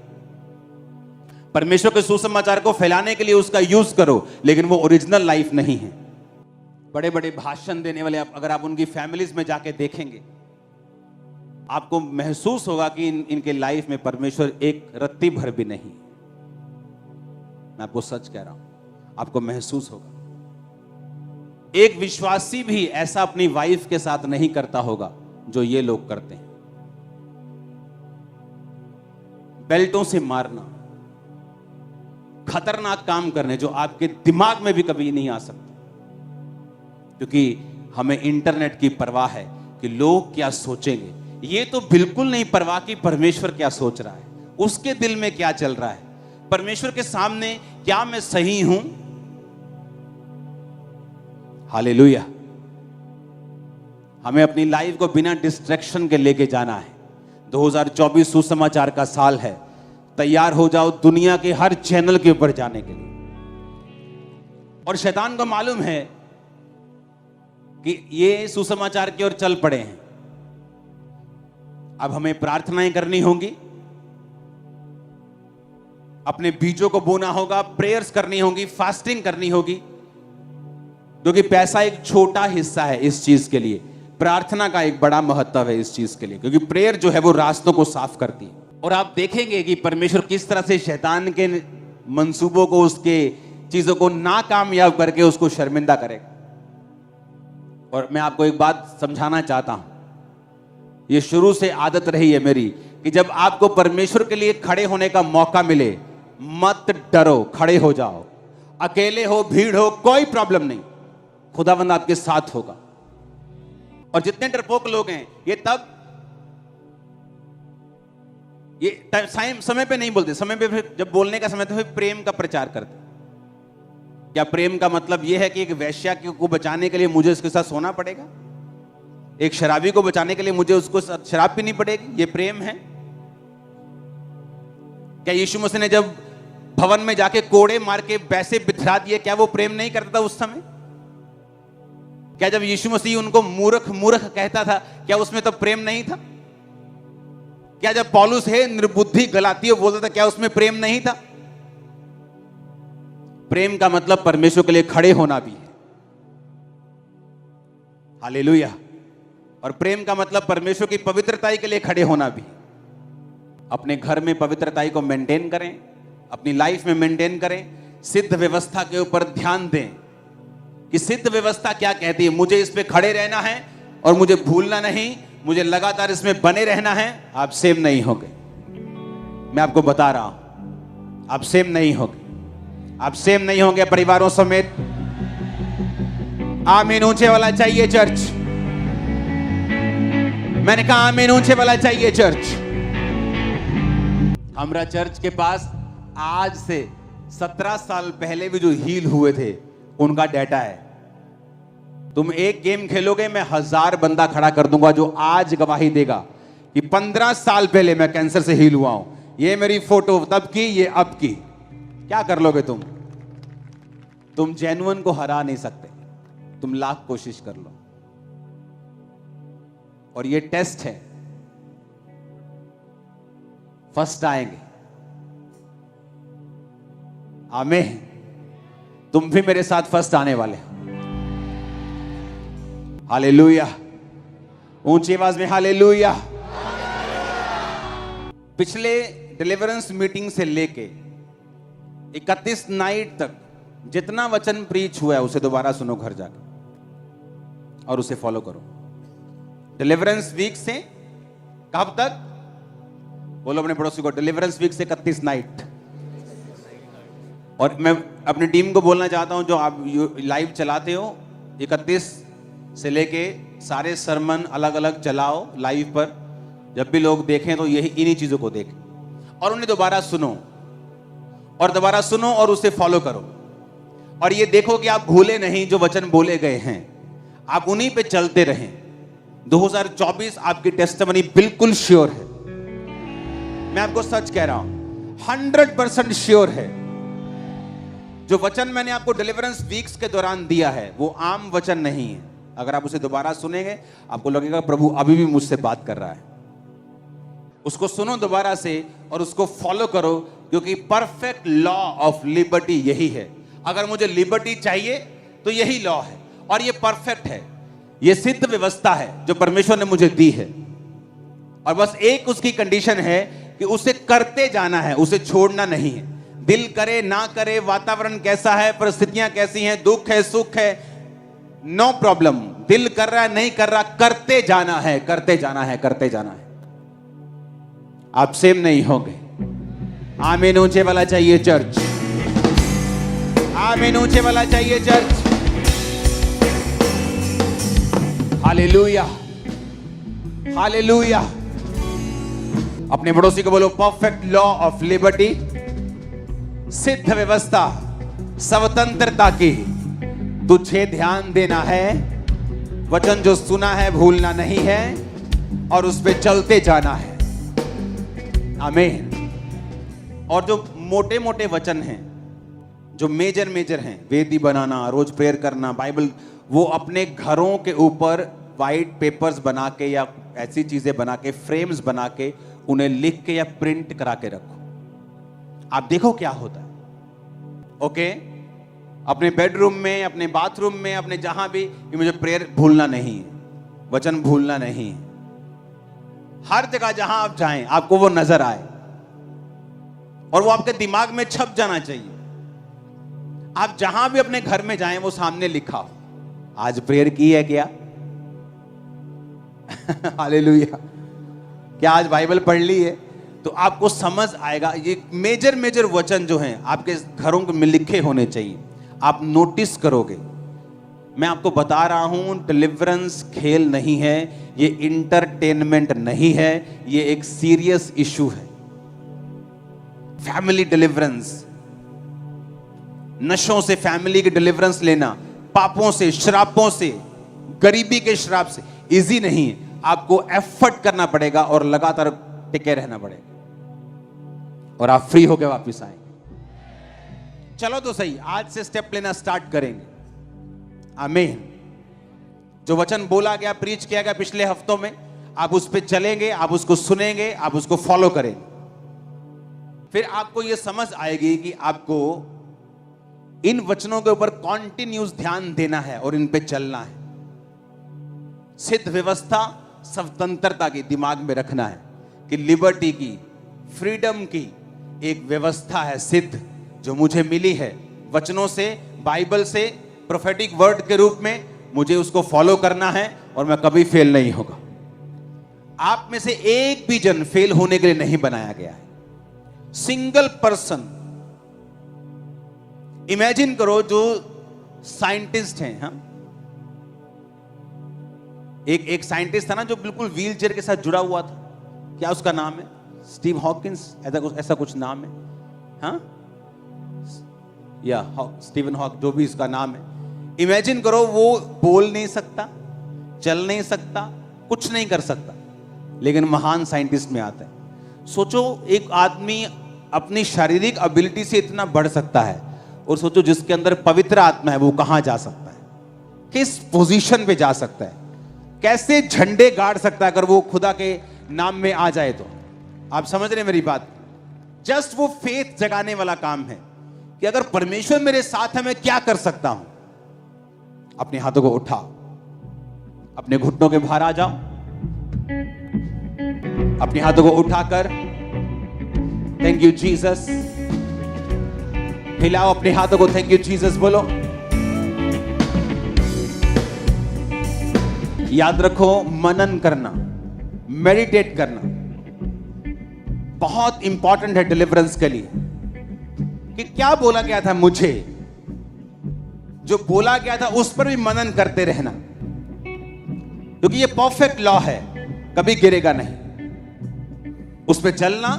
परमेश्वर के सुसमाचार को फैलाने के लिए उसका यूज करो, लेकिन वो ओरिजिनल लाइफ नहीं है। बड़े बड़े भाषण देने वाले अगर आप उनकी फैमिलीज में जाके देखेंगे, आपको महसूस होगा कि इनके लाइफ में परमेश्वर एक रत्ती भर भी नहीं। मैं आपको सच कह रहा हूं, आपको महसूस होगा। एक विश्वासी भी ऐसा अपनी वाइफ के साथ नहीं करता होगा जो ये लोग करते हैं। बेल्टों से मारना, खतरनाक काम करने जो आपके दिमाग में भी कभी नहीं आ सकते, क्योंकि हमें इंटरनेट की परवाह है कि लोग क्या सोचेंगे। ये तो बिल्कुल नहीं परवाह कि परमेश्वर क्या सोच रहा है, उसके दिल में क्या चल रहा है, परमेश्वर के सामने क्या मैं सही हूं। हालेलुया। हमें अपनी लाइफ को बिना डिस्ट्रैक्शन के लेके जाना है। 2024 सुसमाचार का साल है। तैयार हो जाओ दुनिया के हर चैनल के ऊपर जाने के लिए। और शैतान को मालूम है कि ये सुसमाचार की ओर चल पड़े हैं। अब हमें प्रार्थनाएं करनी होंगी, अपने बीजों को बोना होगा, प्रेयर्स करनी होगी, फास्टिंग करनी होगी, क्योंकि पैसा एक छोटा हिस्सा है इस चीज के लिए। प्रार्थना का एक बड़ा महत्व है इस चीज के लिए, क्योंकि प्रेयर जो है वो रास्तों को साफ करती है। और आप देखेंगे कि परमेश्वर किस तरह से शैतान के मंसूबों को, उसके चीजों को नाकामयाब करके उसको शर्मिंदा करेगा। और मैं आपको एक बात समझाना चाहता हूं, ये शुरू से आदत रही है मेरी कि जब आपको परमेश्वर के लिए खड़े होने का मौका मिले, मत डरो, खड़े हो जाओ। अकेले हो, भीड़ हो, कोई प्रॉब्लम नहीं, खुदावंद आपके साथ होगा। और जितने डरपोक लोग हैं ये तब समय पे नहीं बोलते, समय पे फिर जब बोलने का समय तो फिर प्रेम का प्रचार करते। क्या प्रेम का मतलब यह है कि एक वेश्या को बचाने के लिए मुझे उसके साथ सोना पड़ेगा? एक शराबी को बचाने के लिए मुझे उसको शराब पीनी पड़ेगी? ये प्रेम है? क्या यीशु मसीह ने जब भवन में जाके कोड़े मार के पैसे बिथरा दिए, क्या वो प्रेम नहीं करता था उस समय? क्या जब यीशु मसीह उनको मूर्ख मूर्ख कहता था, क्या उसमें तब प्रेम नहीं था? क्या जब पौलुस है निर्बुद्धि गलातियों बोलता था, क्या उसमें प्रेम नहीं था? प्रेम का मतलब परमेश्वर के लिए खड़े होना भी है। हालेलुया। और प्रेम का मतलब परमेश्वर की पवित्रताई के लिए खड़े होना भी। अपने घर में पवित्रताई को मेंटेन करें, अपनी लाइफ में मेंटेन करें, सिद्ध व्यवस्था के ऊपर ध्यान दें कि सिद्ध व्यवस्था क्या कहती है। मुझे इस पे खड़े रहना है और मुझे भूलना नहीं, मुझे लगातार इसमें बने रहना है। आप सेम नहीं होंगे, मैं आपको बता रहा हूं, आप सेम नहीं होंगे, आप सेम नहीं होंगे परिवारों समेत। आमीन ऊंचे वाला चाहिए चर्च। मैंने कहा आमीन ऊंचे वाला चाहिए चर्च। हमारा चर्च के पास आज से 17 साल पहले भी जो हील हुए थे उनका डाटा है। तुम एक गेम खेलोगे, मैं 1000 बंदा खड़ा कर दूंगा जो आज गवाही देगा कि 15 साल पहले मैं कैंसर से हील हुआ हूं। ये मेरी फोटो तब की, ये अब की। क्या कर लोगे तुम जेन्युइन को हरा नहीं सकते, तुम लाख कोशिश कर लो। और ये टेस्ट है, फर्स्ट आएंगे। आमीन। तुम भी मेरे साथ फर्स्ट आने वाले। हालेलुया। ऊंची आवाज में हालेलुया। पिछले डिलीवरेंस मीटिंग से लेके 31 नाइट तक जितना वचन प्रीच हुआ है उसे दोबारा सुनो घर जाकर और उसे फॉलो करो। डिलीवरेंस वीक से कब तक? बोलो अपने पड़ोसी को, डिलीवरेंस वीक से 31 नाइट। और मैं अपनी टीम को बोलना चाहता हूं, जो आप लाइव चलाते हो, 31 से लेके सारे सरमन अलग अलग चलाओ लाइव पर। जब भी लोग देखें तो यही इन्हीं चीजों को देखें और उन्हें दोबारा सुनो और दोबारा सुनो और उसे फॉलो करो। और ये देखो कि आप भूले नहीं जो वचन बोले गए हैं, आप उन्हीं पे चलते रहें। 2024 आपकी टेस्टिमनी बिल्कुल श्योर है। मैं आपको सच कह रहा हूं, 100% श्योर है। जो वचन मैंने आपको डिलीवरेंस वीक्स के दौरान दिया है वो आम वचन नहीं है। अगर आप उसे दोबारा सुनेंगे आपको लगेगा प्रभु अभी भी मुझसे बात कर रहा है। उसको सुनो दोबारा से और उसको फॉलो करो, क्योंकि परफेक्ट लॉ ऑफ लिबर्टी यही है। अगर मुझे लिबर्टी चाहिए तो यही लॉ है और ये परफेक्ट है। ये सिद्ध व्यवस्था है जो परमेश्वर ने मुझे दी है। और बस एक उसकी कंडीशन है कि उसे करते जाना है, उसे छोड़ना नहीं है। दिल करे ना करे, वातावरण कैसा है, परिस्थितियां कैसी हैं, दुख है सुख है, नो प्रॉब्लम। दिल कर रहा है नहीं कर रहा, करते जाना है, करते जाना है, करते जाना है। आप सेम नहीं होंगे। आमीन ऊंचे वाला चाहिए चर्च, आमीन ऊंचे वाला चाहिए चर्च। Hallelujah, hallelujah. अपने पड़ोसी को बोलो, परफेक्ट लॉ ऑफ लिबर्टी, सिद्ध व्यवस्था स्वतंत्रता की तुझे ध्यान देना है। वचन जो सुना है भूलना नहीं है और उस पे चलते जाना है। आमीन। और जो मोटे मोटे वचन हैं, जो मेजर मेजर हैं, वेदी बनाना, रोज प्रेयर करना, बाइबल, वो अपने घरों के ऊपर वाइट पेपर्स बना के या ऐसी चीजें बना के, फ्रेम्स बना के, उन्हें लिख के या प्रिंट करा के रखो। आप देखो क्या होता है। ओके, अपने बेडरूम में, अपने बाथरूम में, अपने जहां भी, कि मुझे प्रेयर भूलना नहीं है, वचन भूलना नहीं है। हर जगह जहां आप जाएं आपको वो नजर आए और वो आपके दिमाग में छप जाना चाहिए। आप जहां भी अपने घर में जाएं वो सामने लिखा हो, आज प्रेयर की है क्या? हालेलुया। क्या आज बाइबल पढ़ ली है? तो आपको समझ आएगा। ये मेजर मेजर वचन जो हैं आपके घरों में लिखे होने चाहिए, आप नोटिस करोगे। मैं आपको बता रहा हूं, डिलीवरेंस खेल नहीं है, ये इंटरटेनमेंट नहीं है, ये एक सीरियस इशू है। फैमिली डिलीवरेंस, नशों से फैमिली की डिलीवरेंस लेना, पापों से, श्रापों से, गरीबी के श्राप से इजी नहीं है। आपको एफर्ट करना पड़ेगा और लगातार टिके रहना पड़ेगा और आप फ्री होकर वापस आएंगे। चलो तो सही, आज से स्टेप लेना स्टार्ट करेंगे। आमीन। जो वचन बोला गया, प्रीच किया गया पिछले हफ्तों में, आप उस पर चलेंगे, आप उसको सुनेंगे, आप उसको फॉलो करेंगे। फिर आपको यह समझ आएगी कि आपको इन वचनों के ऊपर कॉन्टिन्यूस ध्यान देना है और इन पे चलना है। सिद्ध व्यवस्था स्वतंत्रता की दिमाग में रखना है कि लिबर्टी की, फ्रीडम की एक व्यवस्था है सिद्ध, जो मुझे मिली है वचनों से, बाइबल से, प्रोफेटिक वर्ड के रूप में। मुझे उसको फॉलो करना है और मैं कभी फेल नहीं होगा। आप में से एक भी जन फेल होने के लिए नहीं बनाया गया है। Single person. इमेजिन करो, जो साइंटिस्ट हैं, हम एक साइंटिस्ट था ना जो बिल्कुल व्हील चेयर के साथ जुड़ा हुआ था, क्या उसका नाम है? स्टीव हॉकिंस, ऐसा कुछ नाम है, हाँ, या स्टीवन हॉक, जो भी इसका नाम है। इमेजिन करो, वो बोल नहीं सकता, चल नहीं सकता, कुछ नहीं कर सकता, लेकिन महान साइंटिस्ट में आता है। सोचो, एक आदमी अपनी शारीरिक एबिलिटी से इतना बढ़ सकता है, और सोचो जिसके अंदर पवित्र आत्मा है वो कहां जा सकता है, किस पोजीशन पे जा सकता है, कैसे झंडे गाड़ सकता है अगर वो खुदा के नाम में आ जाए। तो आप समझ रहे हैं मेरी बात? जस्ट वो फेथ जगाने वाला काम है कि अगर परमेश्वर मेरे साथ है मैं क्या कर सकता हूं। अपने हाथों को उठाओ, अपने घुटनों के बाहर आ जाओ, अपने हाथों को उठाकर थैंक यू जीसस, हिलाओ अपने हाथों को, थैंक यू जीसस बोलो। याद रखो, मनन करना, मेडिटेट करना बहुत इंपॉर्टेंट है डिलीवरेंस के लिए। कि क्या बोला गया था मुझे, जो बोला गया था उस पर भी मनन करते रहना, क्योंकि ये परफेक्ट लॉ है, कभी गिरेगा नहीं। उस पर चलना,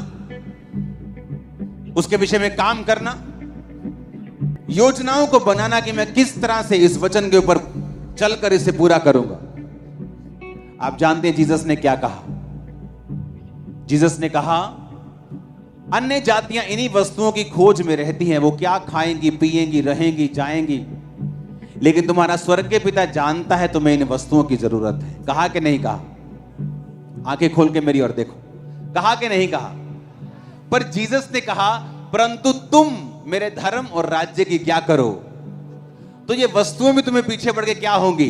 उसके विषय में काम करना, योजनाओं को बनाना कि मैं किस तरह से इस वचन के ऊपर चलकर इसे पूरा करूंगा। आप जानते हैं जीसस ने क्या कहा? जीसस ने कहा, अन्य जातियां इन्हीं वस्तुओं की खोज में रहती हैं, वो क्या खाएंगी, पिएंगी, रहेंगी, जाएंगी, लेकिन तुम्हारा स्वर्गीय पिता जानता है तुम्हें इन वस्तुओं की जरूरत है। कहा कि नहीं कहा? आंखें खोल के मेरी ओर देखो, कहा कि नहीं कहा? पर जीसस ने कहा, परंतु तुम मेरे धर्म और राज्य की क्या करो। तो ये वस्तुएं भी तुम्हें पीछे पड़ के क्या होंगी?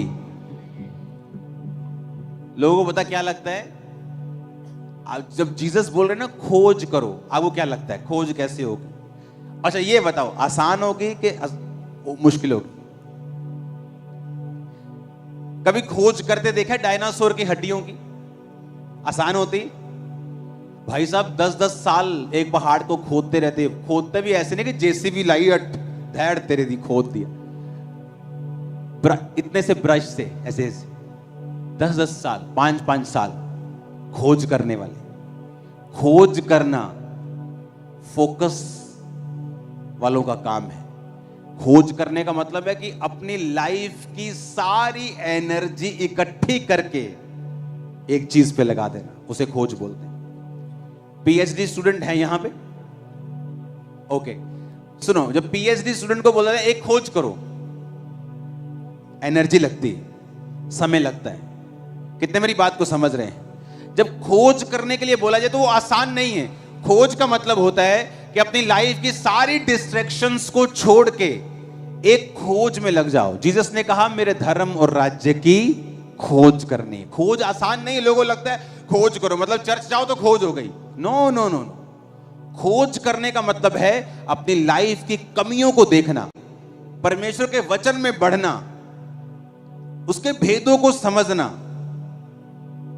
लोगों को पता क्या लगता है? अब जब जीसस बोल रहे हैं ना खोज करो, आपको क्या लगता है खोज कैसे होगी? अच्छा ये बताओ, आसान होगी कि मुश्किल होगी? कभी खोज करते देखा है डायनासोर की हड्डियों की? आसान होती? भाई साहब 10-10 साल एक पहाड़ को खोदते रहते, खोदते भी ऐसे नहीं कि जेसीबी लाई धैड़ तेरे दी खोद दिया, इतने से ब्रश से ऐसे 10-10 साल 5-5 साल खोज करने वाले। खोज करना फोकस वालों का काम है। खोज करने का मतलब है कि अपनी लाइफ की सारी एनर्जी इकट्ठी करके एक चीज पे लगा देना, उसे खोज बोलते हैं। पीएचडी स्टूडेंट है यहां पे? ओके सुनो, जब पीएचडी स्टूडेंट को बोला जाए एक खोज करो, एनर्जी लगती है, समय लगता है। कितने मेरी बात को समझ रहे हैं? जब खोज करने के लिए बोला जाए तो वो आसान नहीं है। खोज का मतलब होता है कि अपनी लाइफ की सारी डिस्ट्रैक्शंस को छोड़ के एक खोज में लग जाओ। जीसस ने कहा मेरे धर्म और राज्य की खोज करनी। खोज आसान नहीं है। लोगों को लगता है खोज करो मतलब चर्च जाओ तो खोज हो गई। नो नो नो नो, खोज करने का मतलब है अपनी लाइफ की कमियों को देखना, परमेश्वर के वचन में बढ़ना, उसके भेदों को समझना,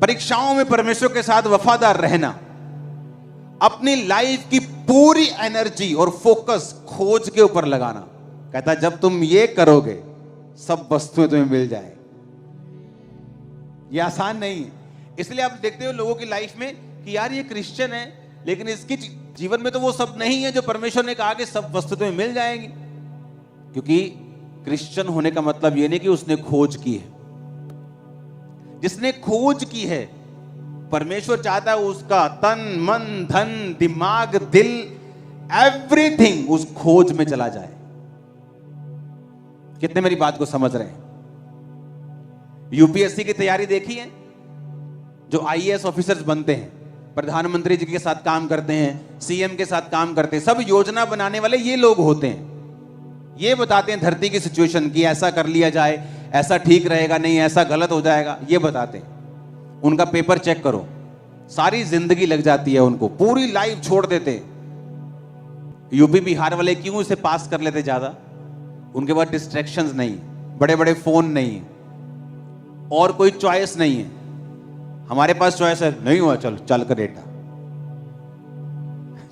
परीक्षाओं में परमेश्वर के साथ वफादार रहना, अपनी लाइफ की पूरी एनर्जी और फोकस खोज के ऊपर लगाना। कहता है जब तुम ये करोगे सब वस्तुएं तुम्हें मिल जाए। ये आसान नहीं है। इसलिए आप देखते हो लोगों की लाइफ में कि यार ये क्रिश्चियन है लेकिन इसके जीवन में तो वो सब नहीं है जो परमेश्वर ने कहा कि सब वस्तु तुम्हें मिल जाएंगी। क्योंकि क्रिश्चियन होने का मतलब ये नहीं कि उसने खोज की है। जिसने खोज की है परमेश्वर चाहता है उसका तन मन धन दिमाग दिल एवरीथिंग उस खोज में चला जाए। कितने मेरी बात को समझ रहे हैं? यूपीएससी की तैयारी देखी है? जो आईएएस ऑफिसर्स बनते हैं, प्रधानमंत्री जी के साथ काम करते हैं, सीएम के साथ काम करते हैं, सब योजना बनाने वाले ये लोग होते हैं। ये बताते हैं धरती की सिचुएशन की, ऐसा कर लिया जाए, ऐसा ठीक रहेगा, नहीं ऐसा गलत हो जाएगा, ये बताते हैं। उनका पेपर चेक करो, सारी जिंदगी लग जाती है उनको, पूरी लाइफ छोड़ देते हैं। यूपी बिहार वाले क्यों इसे पास कर लेते ज्यादा? उनके पास डिस्ट्रैक्शंस नहीं, बड़े बड़े फोन नहीं, और कोई चॉइस नहीं है। हमारे पास चॉइस है, नहीं हुआ चल चल कनेडा,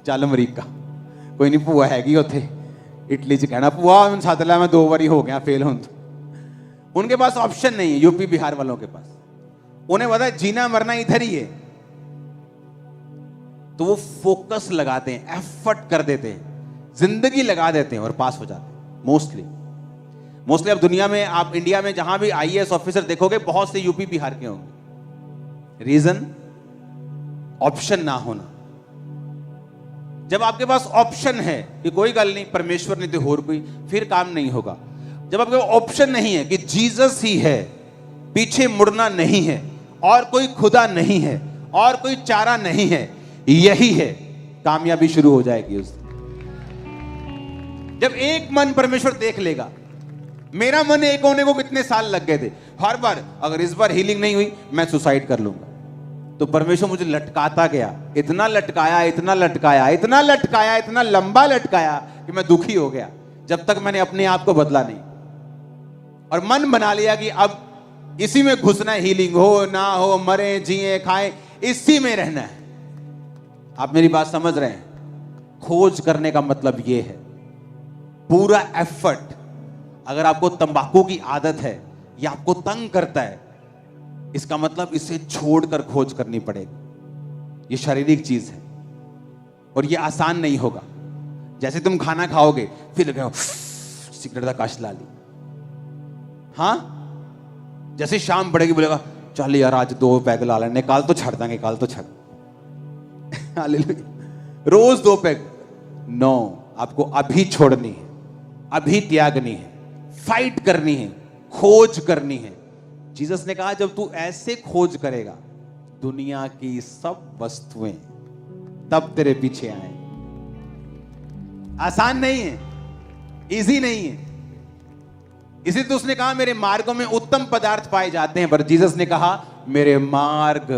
चल अमरीका, कोई नहीं भूआ हैगी उथे इटली च कहना भूआ मैं सद लै मैं 2 बारी हो गया फेल हों। उनके पास ऑप्शन नहीं है यूपी बिहार वालों के पास। उन्हें पता है जीना मरना इधर ही है, तो वो फोकस लगाते हैं, एफर्ट कर देते हैं, जिंदगी लगा देते हैं और पास हो जाते हैं। मोस्टली अब दुनिया में, आप इंडिया में जहां भी आईएएस ऑफिसर देखोगे बहुत से यूपी बिहार के होंगे। रीजन ऑप्शन ना होना। जब आपके पास ऑप्शन है कि कोई गल नहीं परमेश्वर नहीं तो और कोई, फिर काम नहीं होगा। जब आपके पास ऑप्शन नहीं है कि जीसस ही है, पीछे मुड़ना नहीं है, और कोई खुदा नहीं है, और कोई चारा नहीं है, यही है, कामयाबी शुरू हो जाएगी उस। जब एक मन परमेश्वर देख लेगा। मेरा मन एक होने को कितने साल लग गए थे, हर बार अगर इस बार हीलिंग नहीं हुई मैं सुसाइड कर लूंगा। तो परमेश्वर मुझे लटकाता गया, इतना लटकाया इतना लटकाया इतना लटकाया, इतना लंबा लटकाया कि मैं दुखी हो गया, जब तक मैंने अपने आप को बदला नहीं और मन बना लिया कि अब इसी में घुसना है, हीलिंग हो ना हो, मरे जिए खाएं, इसी में रहना है। आप मेरी बात समझ रहे हैं? खोज करने का मतलब यह है पूरा एफर्ट। अगर आपको तंबाकू की आदत है या आपको तंग करता है, इसका मतलब इसे छोड़कर खोज करनी पड़ेगी। ये शारीरिक चीज है और ये आसान नहीं होगा। जैसे तुम खाना खाओगे फिर लगे सिगरेट का कश ला ली, हाँ, जैसे शाम बढ़ेगी बोलेगा चल यार आज 2 पैग ला लेने, कल तो छड़ देंगे, कल तो छड़ रोज 2 पैग। नो, आपको अभी छोड़नी है, अभी त्यागनी है, फाइट करनी है, खोज करनी है। जीसस ने कहा जब तू ऐसे खोज करेगा दुनिया की सब वस्तुएं तब तेरे पीछे आए। आसान नहीं है, इजी नहीं है। इसी तो उसने कहा मेरे मार्गों में उत्तम पदार्थ पाए जाते हैं, पर जीसस ने कहा मेरे मार्ग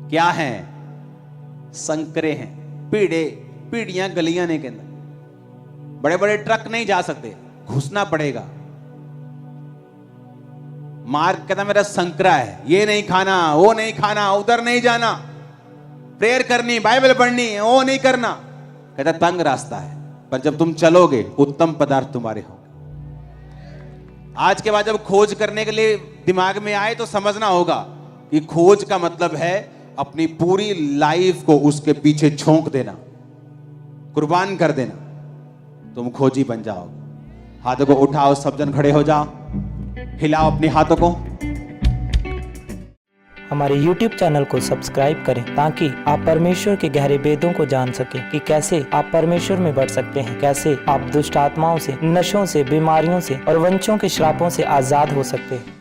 क्या हैं? संकरे हैं, पीढ़ियां गलियां नहीं के अंदर। बड़े बड़े ट्रक नहीं जा सकते, घुसना पड़ेगा। मार्ग कहता मेरा संकरा है, ये नहीं खाना, वो नहीं खाना, उधर नहीं जाना, प्रेयर करनी, बाइबल पढ़नी, वो नहीं करना। कहता तंग रास्ता है, पर जब तुम चलोगे उत्तम पदार्थ तुम्हारे होंगे। आज के बाद जब खोज करने के लिए दिमाग में आए तो समझना होगा कि खोज का मतलब है अपनी पूरी लाइफ को उसके पीछे झोंक देना, कुर्बान कर देना, तुम खोजी बन जाओगे। हाथों को उठाओ, सब जन खड़े हो जाओ, हिलाओ अपने हाथों को। हमारे YouTube चैनल को सब्सक्राइब करें ताकि आप परमेश्वर के गहरे वेदों को जान सकें कि कैसे आप परमेश्वर में बढ़ सकते हैं, कैसे आप दुष्ट आत्माओं से, नशों से, बीमारियों से और वंशों के श्रापों से आजाद हो सकते हैं।